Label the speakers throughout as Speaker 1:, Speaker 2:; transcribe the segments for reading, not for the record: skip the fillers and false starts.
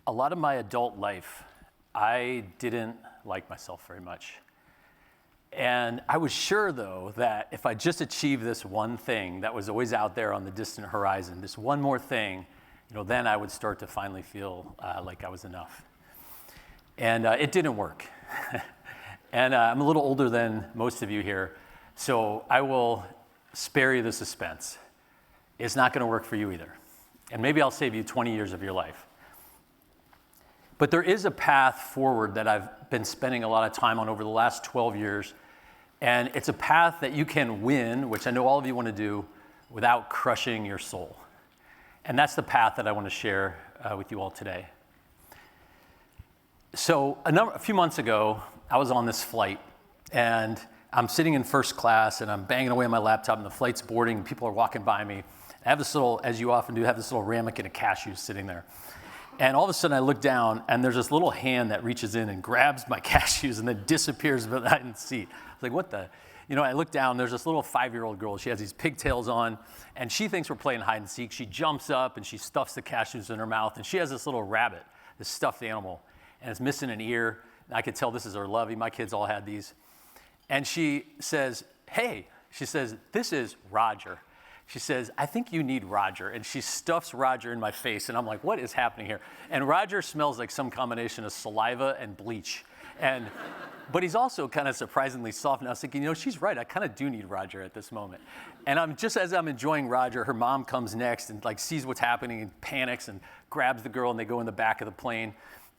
Speaker 1: a lot of my adult life, I didn't like myself very much. And I was sure, though, that if I just achieved this one thing that was always out there on the distant horizon, this one more thing, then I would start to finally feel like I was enough. And it didn't work. And I'm a little older than most of you here, so I will spare you the suspense. It's not going to work for you either. And maybe I'll save you 20 years of your life. But there is a path forward that I've been spending a lot of time on over the last 12 years. And it's a path that you can win, which I know all of you want to do, without crushing your soul. And that's the path that I want to share with you all today. So a few months ago, I was on this flight, and I'm sitting in first class, and I'm banging away on my laptop, and the flight's boarding, and people are walking by me. I have this little, as you often do, have this little ramekin of cashews sitting there. And all of a sudden I look down and there's this little hand that reaches in and grabs my cashews and then disappears behind the seat. I was like, what the? I look down, there's this little 5-year-old girl. She has these pigtails on and she thinks we're playing hide and seek. She jumps up and she stuffs the cashews in her mouth and she has this little rabbit, this stuffed animal, and it's missing an ear. And I could tell this is her lovey. My kids all had these. And she says, hey, she says, this is Roger. She says, I think you need Roger. And she stuffs Roger in my face. And I'm like, what is happening here? And Roger smells like some combination of saliva and bleach. But he's also kind of surprisingly soft. And I was thinking, she's right. I kind of do need Roger at this moment. And just as I'm enjoying Roger, her mom comes next and sees what's happening and panics and grabs the girl and they go in the back of the plane.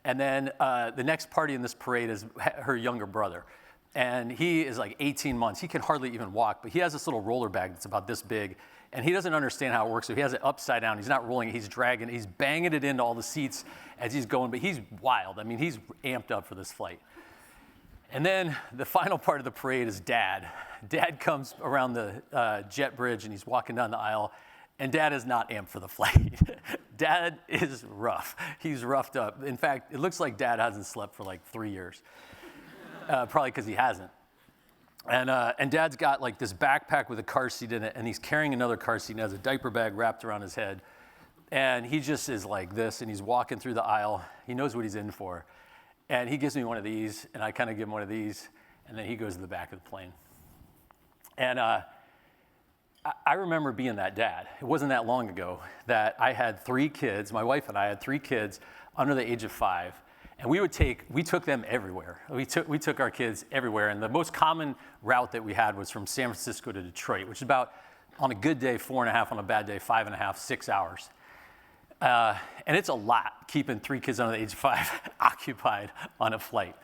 Speaker 1: And then the next party in this parade is her younger brother. And he is like 18 months. He can hardly even walk, but he has this little roller bag that's about this big. And he doesn't understand how it works, so he has it upside down. He's not rolling it, he's dragging it. He's banging it into all the seats as he's going, but he's wild. I mean, he's amped up for this flight. And then the final part of the parade is Dad. Dad comes around the jet bridge, and he's walking down the aisle, and Dad is not amped for the flight. Dad is rough. He's roughed up. In fact, it looks like Dad hasn't slept for like 3 years, probably because he hasn't. And Dad's got this backpack with a car seat in it, and he's carrying another car seat and has a diaper bag wrapped around his head. And he just is like this, and he's walking through the aisle. He knows what he's in for. And he gives me one of these, and I kind of give him one of these, and then he goes to the back of the plane. And I remember being that dad. It wasn't that long ago that I had 3 kids. My wife and I had 3 kids under the age of 5. And we took them everywhere. We took our kids everywhere. And the most common route that we had was from San Francisco to Detroit, which is about, on a good day, 4.5, on a bad day, 5.5, 6 hours. And it's a lot keeping 3 kids under the age of 5 occupied on a flight.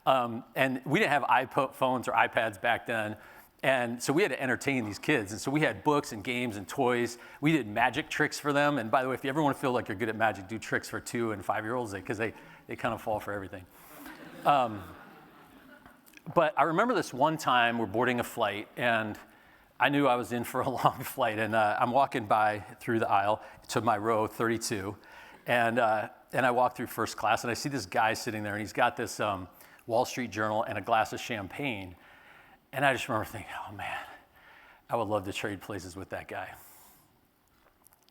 Speaker 1: And we didn't have iPhones or iPads back then. And so we had to entertain these kids. And so we had books and games and toys. We did magic tricks for them. And by the way, if you ever want to feel like you're good at magic, do tricks for 2 and 5-year-olds because they kind of fall for everything. But I remember this one time we're boarding a flight, and I knew I was in for a long flight. And I'm walking by through the aisle to my row 32. And I walk through first class, and I see this guy sitting there, and he's got this Wall Street Journal and a glass of champagne. And I just remember thinking, oh man, I would love to trade places with that guy.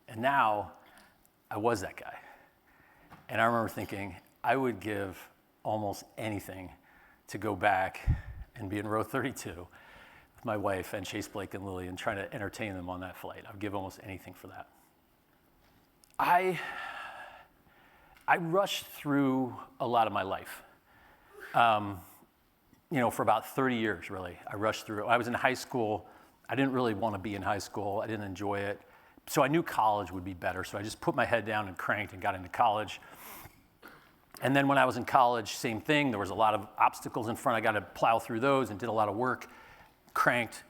Speaker 1: And now I was that guy. And I remember thinking, I would give almost anything to go back and be in row 32 with my wife and Chase, Blake, and Lily and trying to entertain them on that flight. I would give almost anything for that. I rushed through a lot of my life. For about 30 years, really, I rushed through. I was in high school. I didn't really want to be in high school. I didn't enjoy it. So I knew college would be better. So I just put my head down and cranked and got into college. And then when I was in college, same thing. There was a lot of obstacles in front. I got to plow through those and did a lot of work, cranked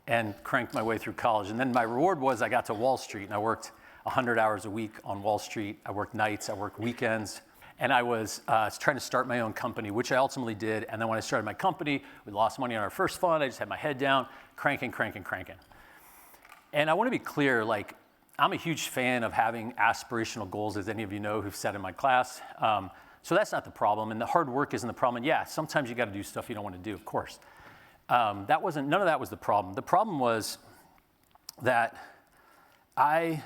Speaker 1: my way through college. And then my reward was I got to Wall Street, and I worked 100 hours a week on Wall Street. I worked nights. I worked weekends. And I was trying to start my own company, which I ultimately did. And then when I started my company, we lost money on our first fund. I just had my head down, cranking. And I want to be clear, I'm a huge fan of having aspirational goals, as any of you know who've sat in my class. So that's not the problem. And the hard work isn't the problem. And yeah, sometimes you got to do stuff you don't want to do, of course. None of that was the problem. The problem was that I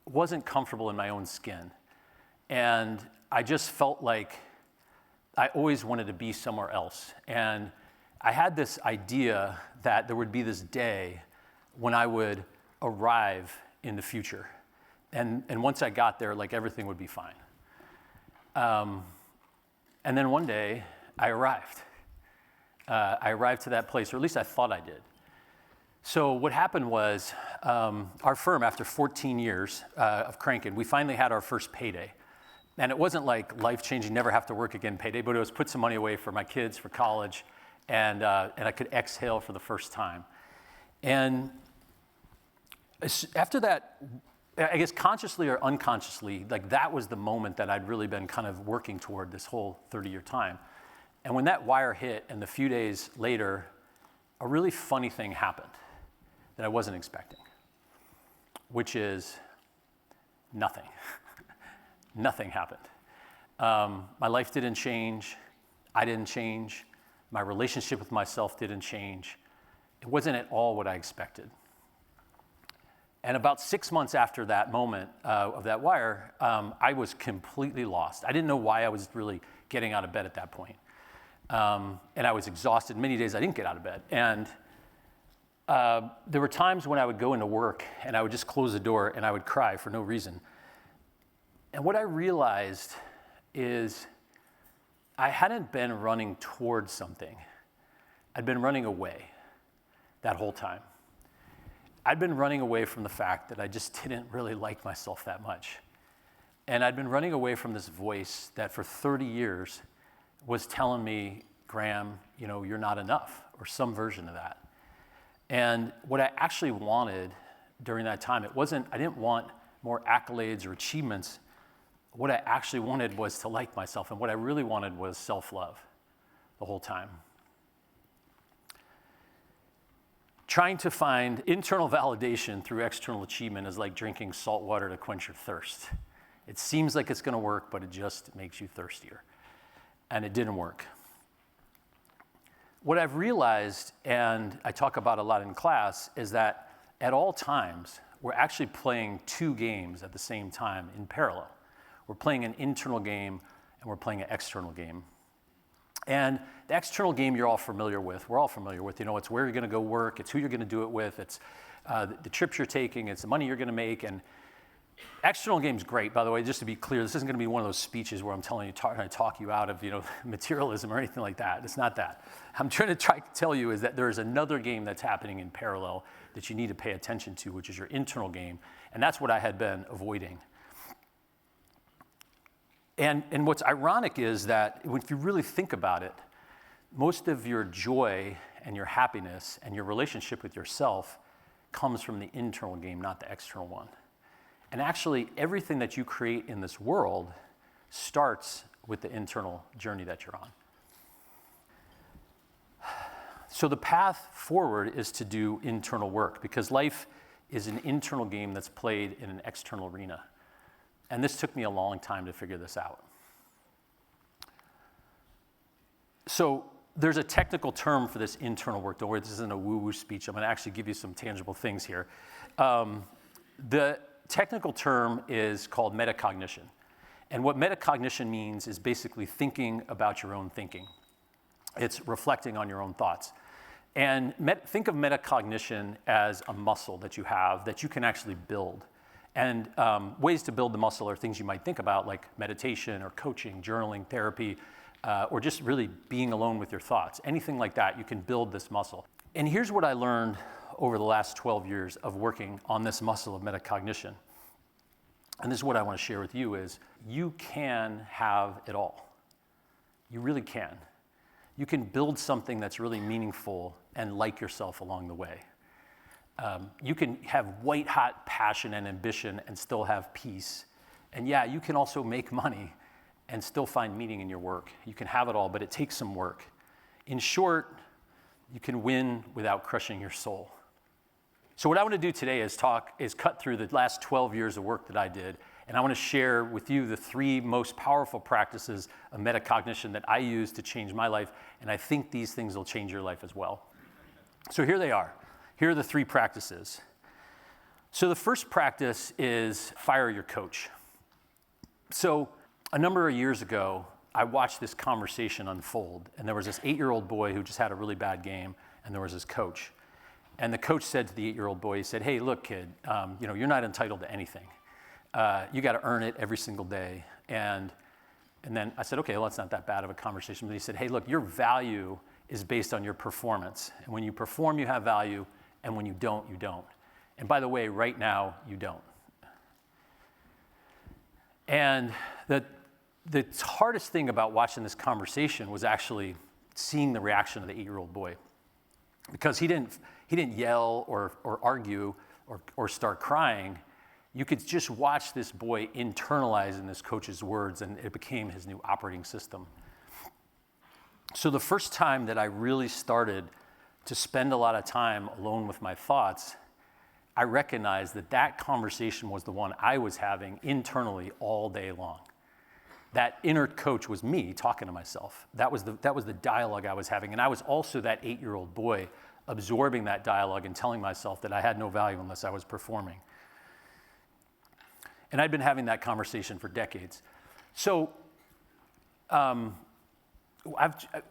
Speaker 1: wasn't comfortable in my own skin. And I just felt like I always wanted to be somewhere else. And I had this idea that there would be this day when I would arrive in the future. And once I got there, like everything would be fine. And then one day I arrived. I arrived to that place, or at least I thought I did. So what happened was our firm, after 14 years of cranking, we finally had our first payday. And it wasn't like life-changing, never have to work again payday, but it was put some money away for my kids, for college, and I could exhale for the first time. And after that, I guess consciously or unconsciously, like that was the moment that I'd really been kind of working toward this whole 30-year time. And when that wire hit, and a few days later, a really funny thing happened that I wasn't expecting, which is nothing. Nothing happened. My life didn't change. I didn't change. My relationship with myself didn't change. It wasn't at all what I expected. And about 6 months after that moment of that wire, I was completely lost. I didn't know why I was really getting out of bed at that point. And I was exhausted. Many days I didn't get out of bed. And there were times when I would go into work and I would just close the door and I would cry for no reason. And what I realized is I hadn't been running towards something. I'd been running away that whole time. I'd been running away from the fact that I just didn't really like myself that much. And I'd been running away from this voice that for 30 years was telling me, Graham, you're not enough, or some version of that. And what I actually wanted during that time, I didn't want more accolades or achievements. What I actually wanted was to like myself, and what I really wanted was self-love the whole time. Trying to find internal validation through external achievement is like drinking salt water to quench your thirst. It seems like it's going to work, but it just makes you thirstier. And it didn't work. What I've realized, and I talk about a lot in class, is that at all times, we're actually playing two games at the same time in parallel. We're playing an internal game, and we're playing an external game. And the external game you're all familiar with, we're all familiar with. It's where you're going to go work, it's who you're going to do it with, it's the trips you're taking, it's the money you're going to make. And external game's great, by the way, just to be clear. This isn't going to be one of those speeches where I'm trying to talk you out of materialism or anything like that. It's not that. I'm trying to tell you is that there's another game that's happening in parallel that you need to pay attention to, which is your internal game. And that's what I had been avoiding. And what's ironic is that if you really think about it, most of your joy and your happiness and your relationship with yourself comes from the internal game, not the external one. And actually, everything that you create in this world starts with the internal journey that you're on. So the path forward is to do internal work, because life is an internal game that's played in an external arena. And this took me a long time to figure this out. So there's a technical term for this internal work. Don't worry, this isn't a woo-woo speech. I'm going to actually give you some tangible things here. The technical term is called metacognition. And what metacognition means is basically thinking about your own thinking. It's reflecting on your own thoughts. And think of metacognition as a muscle that you have that you can actually build. And ways to build the muscle are things you might think about, like meditation or coaching, journaling, therapy, or just really being alone with your thoughts. Anything like that, you can build this muscle. And here's what I learned over the last 12 years of working on this muscle of metacognition. And this is what I want to share with you is you can have it all. You really can. You can build something that's really meaningful and like yourself along the way. You can have white-hot passion and ambition and still have peace. And yeah, you can also make money and still find meaning in your work. You can have it all, but it takes some work. In short, you can win without crushing your soul. So what I want to do today is cut through the last 12 years of work that I did, and I want to share with you the 3 most powerful practices of metacognition that I use to change my life, and I think these things will change your life as well. So here they are. Here are the 3 practices. So the first practice is fire your coach. So a number of years ago, I watched this conversation unfold, and there was this 8-year-old boy who just had a really bad game, and there was his coach. And the coach said to the 8-year-old boy, he said, "Hey, look, kid, you're not entitled to anything. You got to earn it every single day." And then I said, "Okay, well, that's not that bad of a conversation." But he said, "Hey, look, your value is based on your performance. And when you perform, you have value, and when you don't, you don't. And by the way, right now, you don't." And the hardest thing about watching this conversation was actually seeing the reaction of the 8-year-old boy, because he didn't yell or argue or start crying. You could just watch this boy internalize in this coach's words, and it became his new operating system. So the first time that I really started to spend a lot of time alone with my thoughts, I recognized that conversation was the one I was having internally all day long. That inner coach was me talking to myself. That was the dialogue I was having. And I was also that 8-year-old boy absorbing that dialogue and telling myself that I had no value unless I was performing. And I'd been having that conversation for decades. So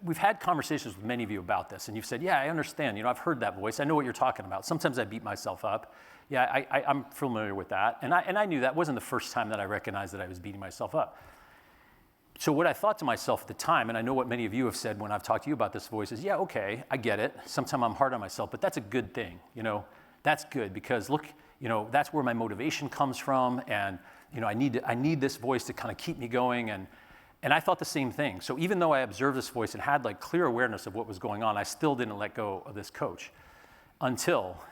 Speaker 1: we've had conversations with many of you about this, and you've said, "Yeah, I understand. I've heard that voice. I know what you're talking about. Sometimes I beat myself up. Yeah, I'm familiar with that." And I knew that wasn't the first time that I recognized that I was beating myself up. So what I thought to myself at the time, and I know what many of you have said when I've talked to you about this voice, is, "Yeah, okay, I get it. Sometimes I'm hard on myself, but that's a good thing. That's good, because look, that's where my motivation comes from, and I need this voice to kind of keep me going." And I thought the same thing. So even though I observed this voice and had clear awareness of what was going on, I still didn't let go of this coach until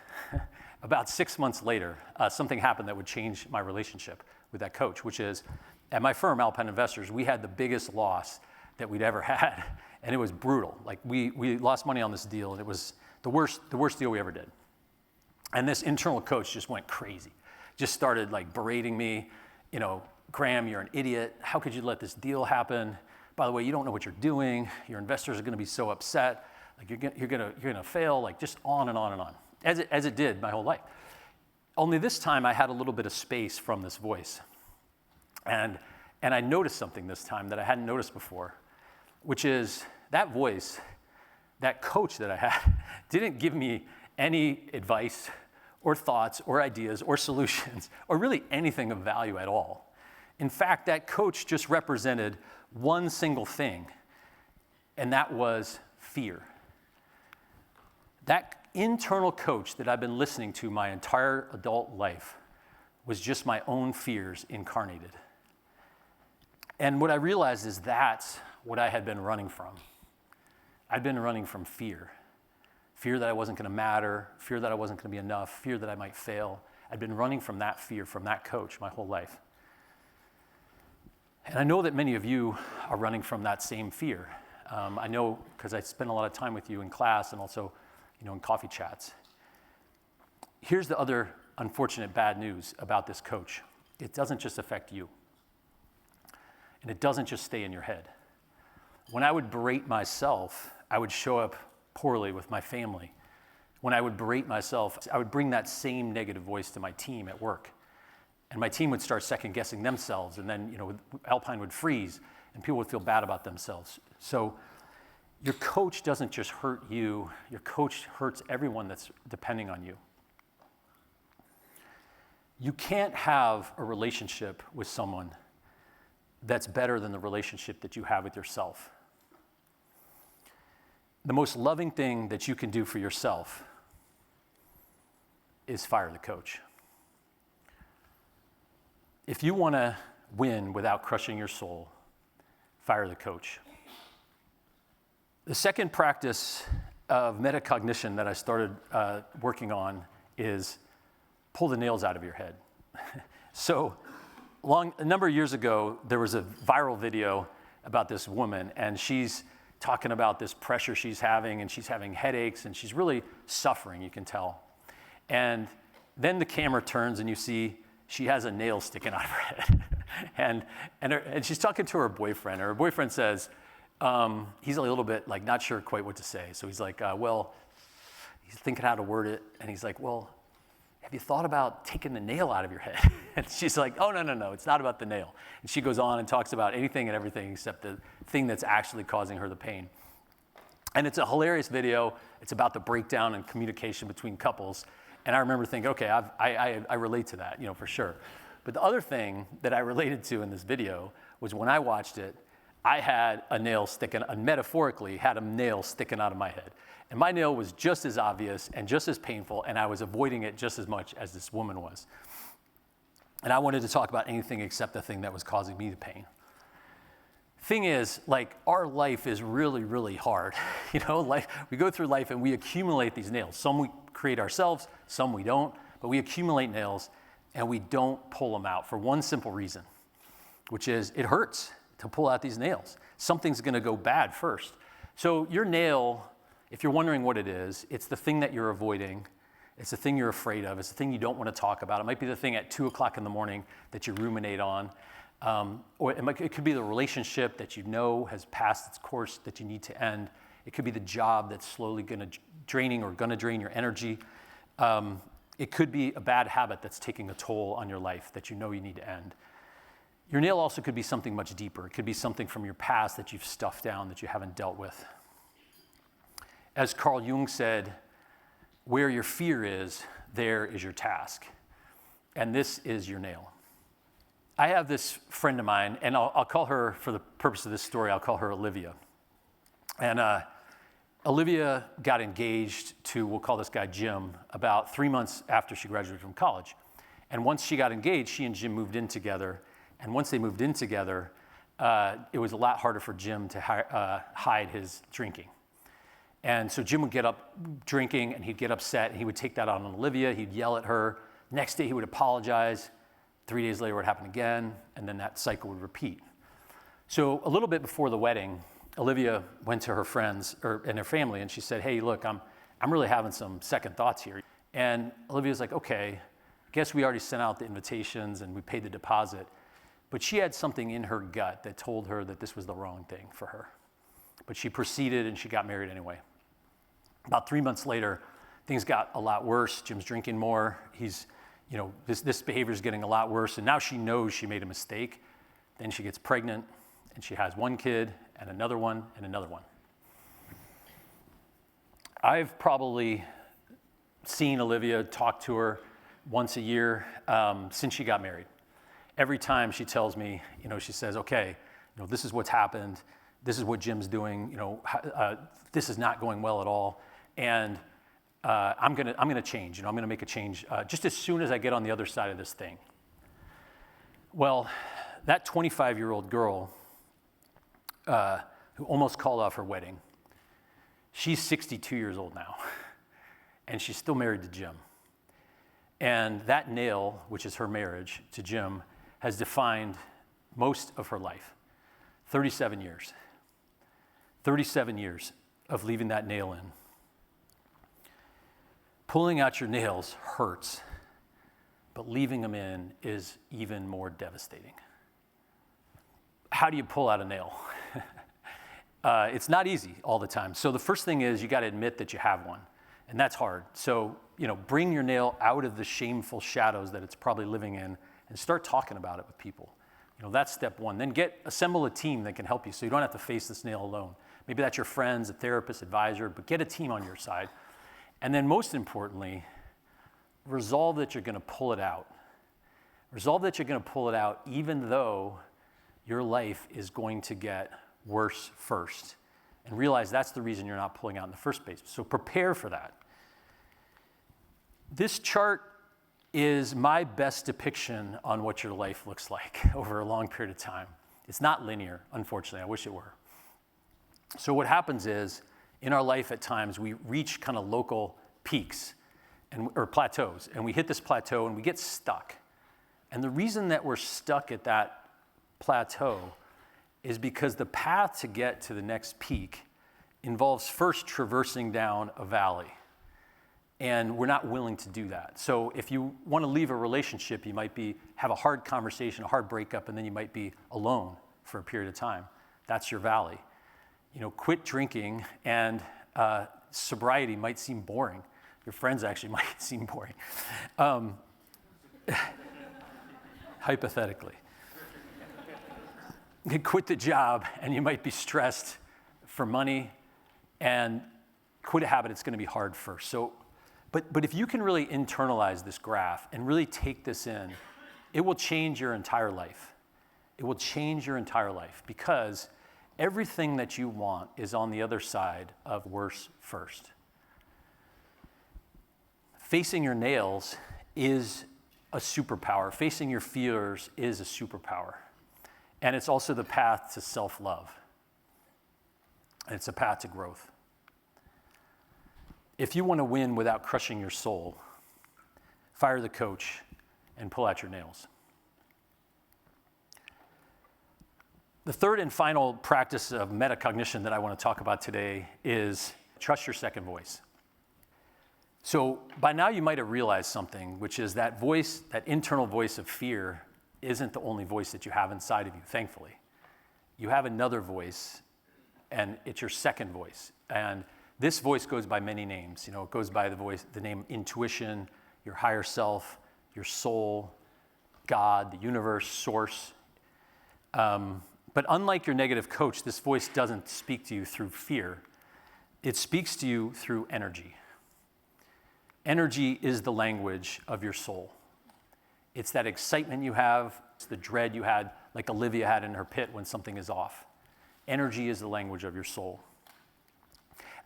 Speaker 1: about 6 months later, something happened that would change my relationship with that coach, which is, at my firm, Alpine Investors, we had the biggest loss that we'd ever had, and it was brutal. We lost money on this deal, and it was the worst deal we ever did. And this internal coach just went crazy, just started berating me, "Graham, you're an idiot. How could you let this deal happen? By the way, you don't know what you're doing. Your investors are going to be so upset. You're going to fail." Just on and on and on, as it did my whole life. Only this time I had a little bit of space from this voice, and I noticed something this time that I hadn't noticed before, which is that voice, that coach that I had, didn't give me any advice or thoughts or ideas or solutions or really anything of value at all. In fact, that coach just represented one single thing, and that was fear. That internal coach that I've been listening to my entire adult life was just my own fears incarnated. And what I realized is that's what I had been running from. I'd been running from fear. Fear that I wasn't going to matter, fear that I wasn't going to be enough, fear that I might fail. I'd been running from that fear, from that coach my whole life. And I know that many of you are running from that same fear. I know because I spend a lot of time with you in class and also in coffee chats. Here's the other unfortunate bad news about this coach. It doesn't just affect you. And it doesn't just stay in your head. When I would berate myself, I would show up poorly with my family. When I would berate myself, I would bring that same negative voice to my team at work. And my team would start second-guessing themselves, and then Alpine would freeze, and people would feel bad about themselves. So your coach doesn't just hurt you, your coach hurts everyone that's depending on you. You can't have a relationship with someone that's better than the relationship that you have with yourself. The most loving thing that you can do for yourself is fire the coach. If you want to win without crushing your soul, fire the coach. The second practice of metacognition that I started working on is pull the nails out of your head. So a number of years ago, there was a viral video about this woman, and she's talking about this pressure she's having, and she's having headaches, and she's really suffering, you can tell. And then the camera turns, and you see she has a nail sticking out of her head. and she's talking to her boyfriend. Her boyfriend says, he's a little bit not sure quite what to say. So he's like, well, he's thinking how to word it. And he's like, well, have you thought about taking the nail out of your head? And she's like, oh, no, it's not about the nail. And she goes on and talks about anything and everything except the thing that's actually causing her the pain. And it's a hilarious video. It's about the breakdown in communication between couples. And I remember thinking, okay, I relate to that, for sure. But the other thing that I related to in this video was when I watched it, I had a nail metaphorically had a nail sticking out of my head. And my nail was just as obvious and just as painful, and I was avoiding it just as much as this woman was. And I wanted to talk about anything except the thing that was causing me the pain. Thing is, our life is really, really hard. We go through life and we accumulate these nails. Some we create ourselves, some we don't, but we accumulate nails and we don't pull them out for one simple reason, which is it hurts to pull out these nails. Something's gonna go bad first. So your nail, if you're wondering what it is, it's the thing that you're avoiding. It's the thing you're afraid of. It's the thing you don't want to talk about. It might be the thing at 2 o'clock in the morning that you ruminate on. Or it could be the relationship that has passed its course that you need to end. It could be the job that's slowly gonna drain your energy. It could be a bad habit that's taking a toll on your life that you need to end. Your nail also could be something much deeper. It could be something from your past that you've stuffed down that you haven't dealt with. As Carl Jung said, where your fear is, there is your task. And this is your nail. I have this friend of mine, and I'll call her, for the purpose of this story, I'll call her Olivia. And Olivia got engaged to, we'll call this guy Jim, about 3 months after she graduated from college. And once she got engaged, she and Jim moved in together. And once they moved in together, it was a lot harder for Jim to hide his drinking. And so Jim would get up drinking and he'd get upset and he would take that out on Olivia. He'd yell at her. Next day he would apologize. 3 days later it would happen again, and then that cycle would repeat. So a little bit before the wedding, Olivia went to her friends and her family and she said, hey, look, I'm really having some second thoughts here. And Olivia's like, okay, guess we already sent out the invitations and we paid the deposit. But she had something in her gut that told her that this was the wrong thing for her. But she proceeded and she got married anyway. About 3 months later, things got a lot worse. Jim's drinking more. This behavior is getting a lot worse. And now she knows she made a mistake. Then she gets pregnant and she has one kid and another one and another one. I've probably seen Olivia, talk to her once a year since she got married. Every time she tells me, she says, okay, this is what's happened. This is what Jim's doing. This is not going well at all. And I'm gonna change. I'm gonna make a change just as soon as I get on the other side of this thing. Well, that 25-year-old girl who almost called off her wedding, she's 62 years old now, and she's still married to Jim. And that nail, which is her marriage to Jim, has defined most of her life. 37 years. 37 years of leaving that nail in. Pulling out your nails hurts, but leaving them in is even more devastating. How do you pull out a nail? It's not easy all the time. So the first thing is you got to admit that you have one, and that's hard. So, bring your nail out of the shameful shadows that it's probably living in and start talking about it with people. That's step one. Then assemble a team that can help you so you don't have to face this nail alone. Maybe that's your friends, a therapist, advisor, but get a team on your side. And then most importantly, resolve that you're going to pull it out. Resolve that you're going to pull it out even though your life is going to get worse first. And realize that's the reason you're not pulling out in the first place. So prepare for that. This chart is my best depiction on what your life looks like over a long period of time. It's not linear, unfortunately. I wish it were. So what happens is, in our life at times, we reach kind of local peaks or plateaus, and we hit this plateau and we get stuck. And the reason that we're stuck at that plateau is because the path to get to the next peak involves first traversing down a valley. And we're not willing to do that. So if you want to leave a relationship, you might have a hard conversation, a hard breakup, and then you might be alone for a period of time. That's your valley. Quit drinking, and sobriety might seem boring. Your friends actually might seem boring. Hypothetically. You quit the job and you might be stressed for money, and quit a habit, it's going to be hard first. So, but if you can really internalize this graph and really take this in, it will change your entire life. It will change your entire life because everything that you want is on the other side of worse first. Facing your nails is a superpower. Facing your fears is a superpower. And it's also the path to self-love. And it's a path to growth. If you want to win without crushing your soul, fire the coach and pull out your nails. The third and final practice of metacognition that I want to talk about today is trust your second voice. So by now you might have realized something, which is that voice, that internal voice of fear, isn't the only voice that you have inside of you, thankfully. You have another voice, and it's your second voice. And this voice goes by many names. It goes by the name intuition, your higher self, your soul, God, the universe, source. But unlike your negative coach, this voice doesn't speak to you through fear. It speaks to you through energy. Energy is the language of your soul. It's that excitement you have, it's the dread you had, like Olivia had in her pit when something is off. Energy is the language of your soul.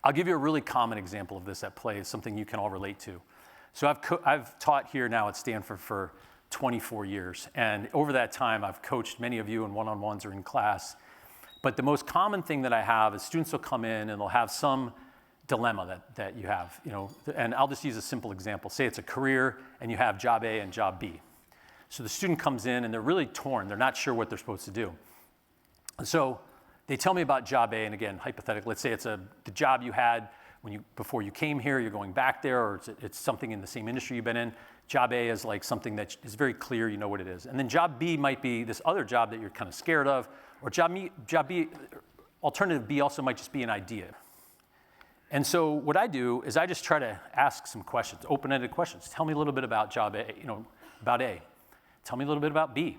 Speaker 1: I'll give you a really common example of this at play. It's something you can all relate to. So I've taught here now at Stanford for 24 years. And over that time, I've coached many of you in one-on-ones or in class. But the most common thing that I have is students will come in and they'll have some dilemma that you have. And I'll just use a simple example. Say it's a career and you have job A and job B. So the student comes in and they're really torn. They're not sure what they're supposed to do. And so they tell me about job A, and again, hypothetically, let's say it's the job you had before you came here, you're going back there, or it's something in the same industry you've been in. Job A is like something that is very clear, you know what it is. And then job B might be this other job that you're kind of scared of, or job B, alternative B also might just be an idea. And so what I do is I just try to ask some questions, open-ended questions. Tell me a little bit about job A, about A. Tell me a little bit about B.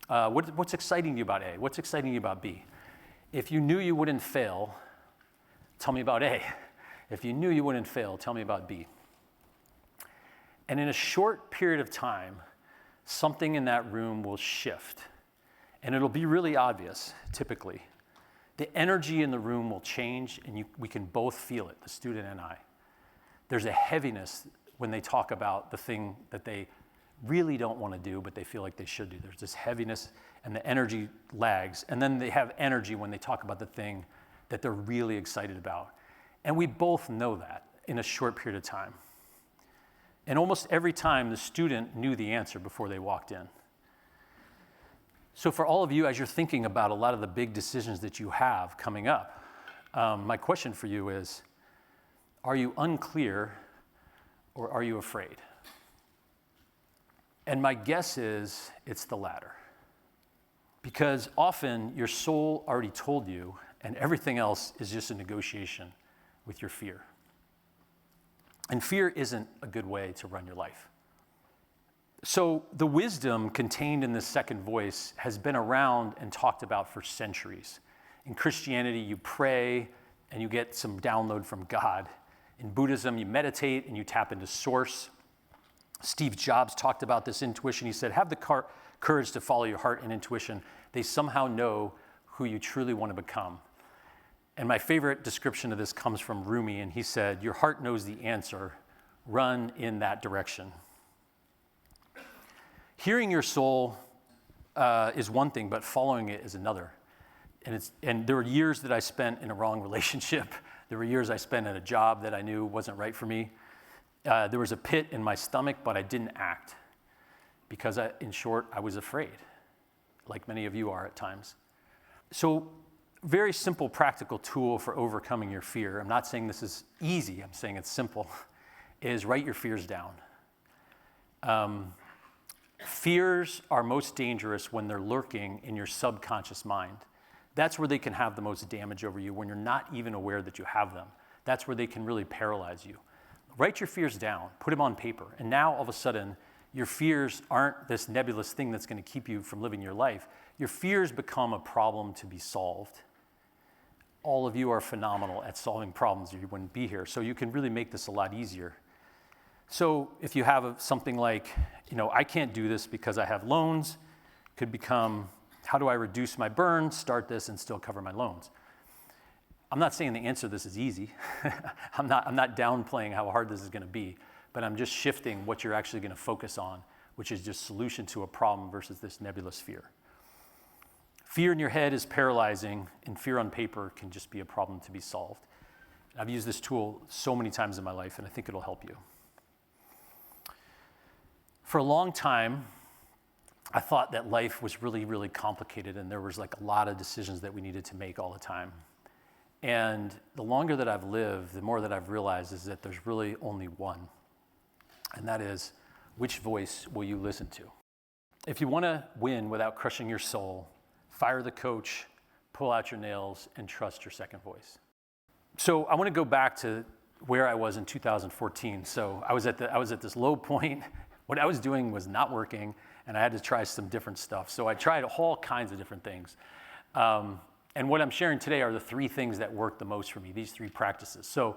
Speaker 1: What's exciting you about A? What's exciting you about B? If you knew you wouldn't fail, tell me about A. If you knew you wouldn't fail, tell me about B. And in a short period of time, something in that room will shift. And it'll be really obvious, typically. The energy in the room will change, and we can both feel it, the student and I. There's a heaviness when they talk about the thing that they really don't want to do, but they feel like they should do. There's this heaviness, and the energy lags. And then they have energy when they talk about the thing that they're really excited about. And we both know that in a short period of time. And almost every time, the student knew the answer before they walked in. So for all of you, as you're thinking about a lot of the big decisions that you have coming up, my question for you is, are you unclear or are you afraid? And my guess is it's the latter. Because often your soul already told you, and everything else is just a negotiation with your fear. And fear isn't a good way to run your life. So the wisdom contained in this second voice has been around and talked about for centuries. In Christianity, you pray and you get some download from God. In Buddhism, you meditate and you tap into source. Steve Jobs talked about this intuition. He said, have the courage to follow your heart and intuition. They somehow know who you truly want to become. And my favorite description of this comes from Rumi, and he said, your heart knows the answer. Run in that direction. Hearing your soul is one thing, but following it is another. And there were years that I spent in a wrong relationship. There were years I spent at a job that I knew wasn't right for me. There was a pit in my stomach, but I didn't act because, in short, I was afraid, like many of you are at times. So, very simple practical tool for overcoming your fear. I'm not saying this is easy. I'm saying it's simple. Is write your fears down. Fears are most dangerous when they're lurking in your subconscious mind. That's where they can have the most damage over you, when you're not even aware that you have them. That's where they can really paralyze you. write your fears down, put them on paper. And now all of a sudden, your fears aren't this nebulous thing that's going to keep you from living your life. Your fears become a problem to be solved. All of you are phenomenal at solving problems or you wouldn't be here. So you can really make this a lot easier. So if you have something like, I can't do this because I have loans, could become, how do I reduce my burn, start this and still cover my loans? I'm not saying the answer to this is easy. I'm not downplaying how hard this is going to be, but I'm just shifting what you're actually going to focus on, which is just solution to a problem versus this nebulous fear. Fear in your head is paralyzing, and fear on paper can just be a problem to be solved. I've used this tool so many times in my life, and I think it'll help you. For a long time, I thought that life was really, really complicated, and there was like a lot of decisions that we needed to make all the time. And the longer that I've lived, the more that I've realized is that there's really only one, and that is, which voice will you listen to? If you want to win without crushing your soul, fire the coach, pull out your nails, and trust your second voice. So I want to go back to where I was in 2014. So I was at this low point. What I was doing was not working, and I had to try some different stuff. So I tried all kinds of different things. And what I'm sharing today are the three things that worked the most for me, these three practices. So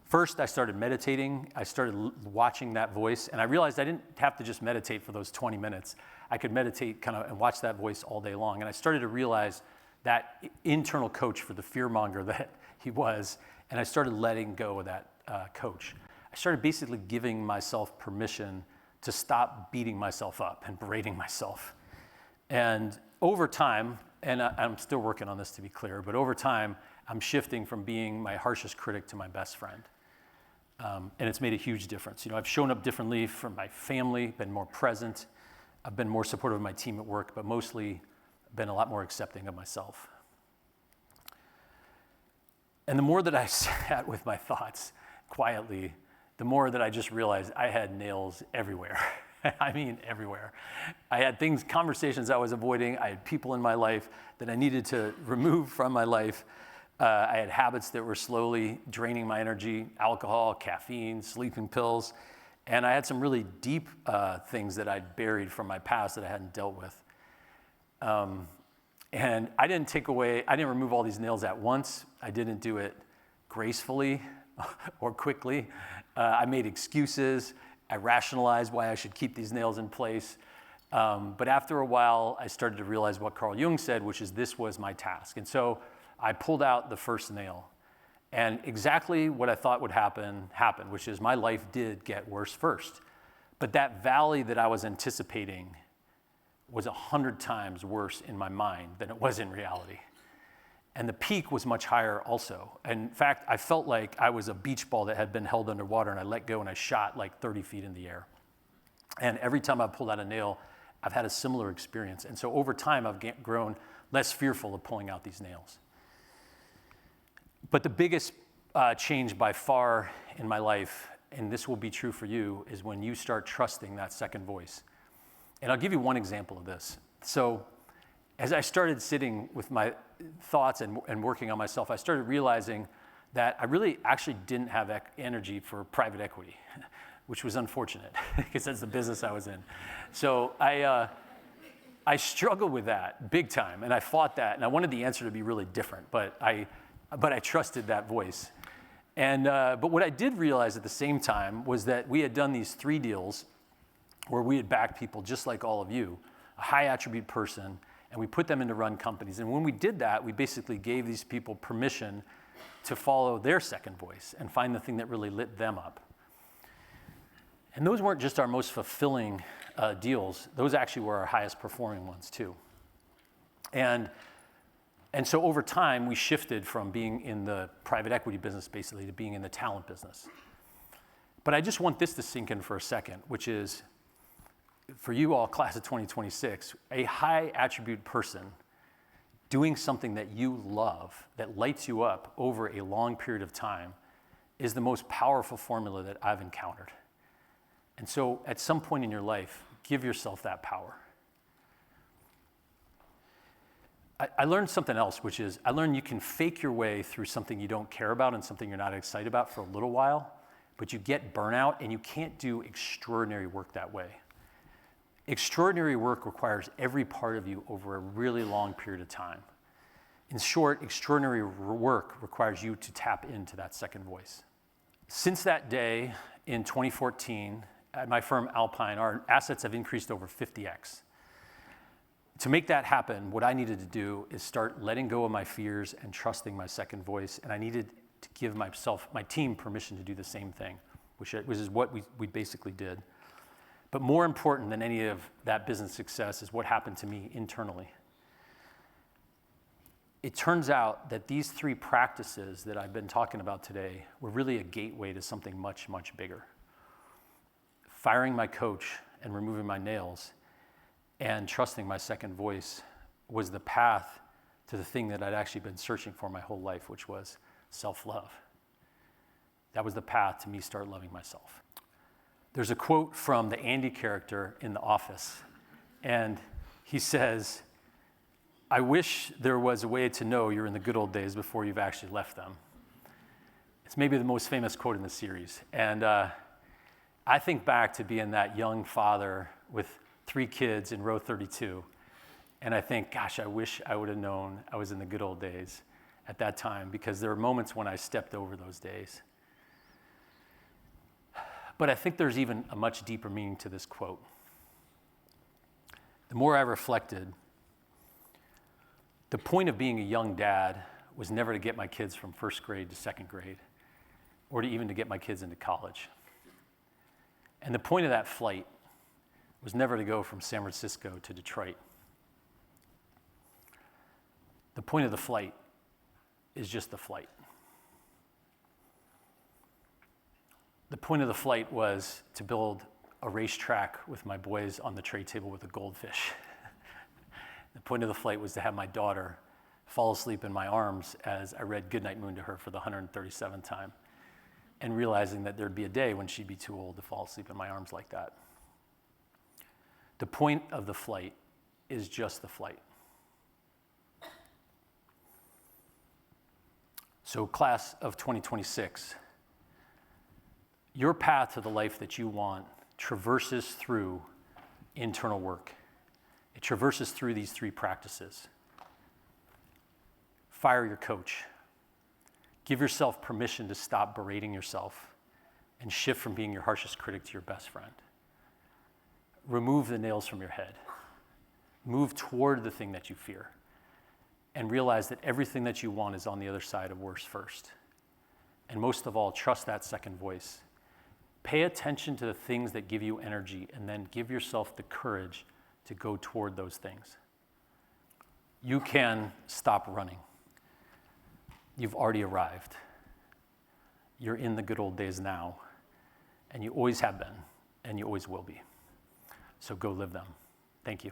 Speaker 1: first, I started meditating. I started watching that voice, and I realized I didn't have to just meditate for those 20 minutes. I could meditate and watch that voice all day long. And I started to realize that internal coach for the fear monger that he was, and I started letting go of that coach. I started basically giving myself permission to stop beating myself up and berating myself. And over time, and I'm still working on this to be clear, but over time, I'm shifting from being my harshest critic to my best friend. And it's made a huge difference. I've shown up differently from my family, been more present. I've been more supportive of my team at work, but mostly been a lot more accepting of myself. And the more that I sat with my thoughts quietly, the more that I just realized I had nails everywhere. I mean, everywhere. I had conversations I was avoiding. I had people in my life that I needed to remove from my life. I had habits that were slowly draining my energy: alcohol, caffeine, sleeping pills. And I had some really deep things that I'd buried from my past that I hadn't dealt with. And I didn't remove all these nails at once. I didn't do it gracefully or quickly. I made excuses. I rationalized why I should keep these nails in place. But after a while, I started to realize what Carl Jung said, which is this was my task. And so I pulled out the first nail. And exactly what I thought would happen happened, which is my life did get worse first. But that valley that I was anticipating was 100 times worse in my mind than it was in reality. And the peak was much higher also. In fact, I felt like I was a beach ball that had been held underwater, and I let go and I shot like 30 feet in the air. And every time I pulled out a nail, I've had a similar experience. And so over time, I've grown less fearful of pulling out these nails. But the biggest change by far in my life, and this will be true for you, is when you start trusting that second voice. And I'll give you one example of this. So as I started sitting with my thoughts and working on myself, I started realizing that I really actually didn't have energy for private equity, which was unfortunate because that's the business I was in. So I struggled with that big time, and I fought that, and I wanted the answer to be really different, but I trusted that voice. And but what I did realize at the same time was that we had done these 3 deals where we had backed people just like all of you, a high attribute person, and we put them in to run companies. And when we did that, we basically gave these people permission to follow their second voice and find the thing that really lit them up. And those weren't just our most fulfilling deals. Those actually were our highest performing ones too. And so over time, we shifted from being in the private equity business basically to being in the talent business. But I just want this to sink in for a second, which is, for you all, class of 2026, a high attribute person doing something that you love, that lights you up over a long period of time, is the most powerful formula that I've encountered. And so at some point in your life, give yourself that power. I learned something else, which is I learned you can fake your way through something you don't care about and something you're not excited about for a little while, but you get burnout and you can't do extraordinary work that way. Extraordinary work requires every part of you over a really long period of time. In short, extraordinary work requires you to tap into that second voice. Since that day in 2014, at my firm Alpine, our assets have increased over 50x. To make that happen, what I needed to do is start letting go of my fears and trusting my second voice, and I needed to give my team permission to do the same thing, which is what we basically did. But more important than any of that business success is what happened to me internally. It turns out that these 3 practices that I've been talking about today were really a gateway to something much, much bigger. Firing my coach and removing my nails and trusting my second voice was the path to the thing that I'd actually been searching for my whole life, which was self-love. That was the path to me start loving myself. There's a quote from the Andy character in The Office, and he says, "I wish there was a way to know you're in the good old days before you've actually left them." It's maybe the most famous quote in the series. And I think back to being that young father with 3 kids in row 32, and I think, gosh, I wish I would have known I was in the good old days at that time, because there were moments when I stepped over those days. But I think there's even a much deeper meaning to this quote. The more I reflected, the point of being a young dad was never to get my kids from 1st grade to 2nd grade, or to even to get my kids into college. And the point of that flight was never to go from San Francisco to Detroit. The point of the flight is just the flight. The point of the flight was to build a racetrack with my boys on the tray table with a goldfish. The point of the flight was to have my daughter fall asleep in my arms as I read Goodnight Moon to her for the 137th time, and realizing that there'd be a day when she'd be too old to fall asleep in my arms like that. The point of the flight is just the flight. So, class of 2026, your path to the life that you want traverses through internal work. It traverses through these 3 practices. Fire your coach. Give yourself permission to stop berating yourself and shift from being your harshest critic to your best friend. Remove the nails from your head. Move toward the thing that you fear. And realize that everything that you want is on the other side of worse first. And most of all, trust that second voice. Pay attention to the things that give you energy, and then give yourself the courage to go toward those things. You can stop running. You've already arrived. You're in the good old days now, and you always have been, and you always will be. So go live them. Thank you.